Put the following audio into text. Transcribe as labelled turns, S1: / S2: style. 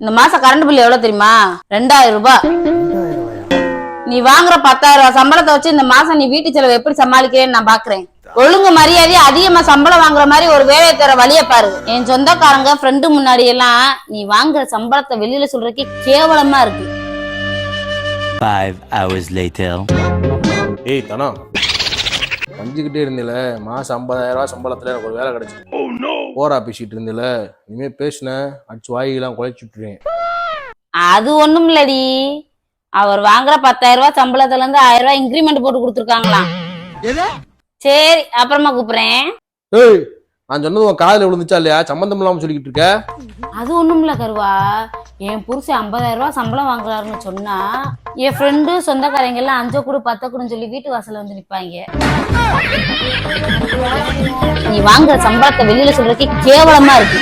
S1: இந்த மாசம் current bill எவ்வளவு தெரியுமா? 2000 ரூபாய். நீ வாங்குற 10,000 ரூபாய் சம்பளத்தை வச்சு இந்த மாசம் நீ வீட்டு செலவு எப்படி சமாளிக்கிறேன்னு நான் பாக்குறேன். ஒழுங்கு மரியாதையா அதிகமா சம்பளம் வாங்குற மாதிரி ஒரு வேலையை தர வழிய பாரு. என் சொந்தக்காரங்க ஃப்ரெண்டு முன்னாடி எல்லாம் நீ வாங்குற சம்பளத்தை வெளியில சொல்றதுக்கு கேவலமா இருக்கு.
S2: 5 hours later.
S3: ஏய் தனா, பஞ்சுக்கிட்டே இருந்தில மாசம் 50,000 ரூபாய் சம்பளத்துல எனக்கு ஒரு வேலை கிடைச்சு போரா பேசிட்டு இருந்தில. இனிமே பேசுன அடிச்சு வாயிலாம் குலைச்சு விட்டுருவேன்.
S1: அது ஒண்ணும் இல்லடி, அவர் வாங்குற 10,000 ரூபாய் சம்பளத்துல இருந்து 1000 ரூபாய் இன்கிரிமெண்ட் போட்டு கொடுத்துருக்காங்களாம். சரி அப்புறமா கூப்பிடுறேன்.
S3: ஏய், நான் சொன்னது உன் காதுல விழுந்துச்சா இல்லையா? சம்பந்தம் இல்லாம சொல்லிக்கிட்டு இருக்க.
S1: அது ஒண்ணும் இல்ல கருவா, என் புருஷன் 50,000 ரூபாய் சம்பளம் வாங்குறாருன்னு சொன்னா என் ஃப்ரெண்டு சொந்தக்காரங்க எல்லாம் 5 கூடு 10 கூடுன்னு சொல்லி வீட்டு வாசல்ல வந்து நிப்பாங்க. நீ வாங்குற சம்பளத்தை வெளியில சொல்றதுக்கு கேவலமா இருக்கு.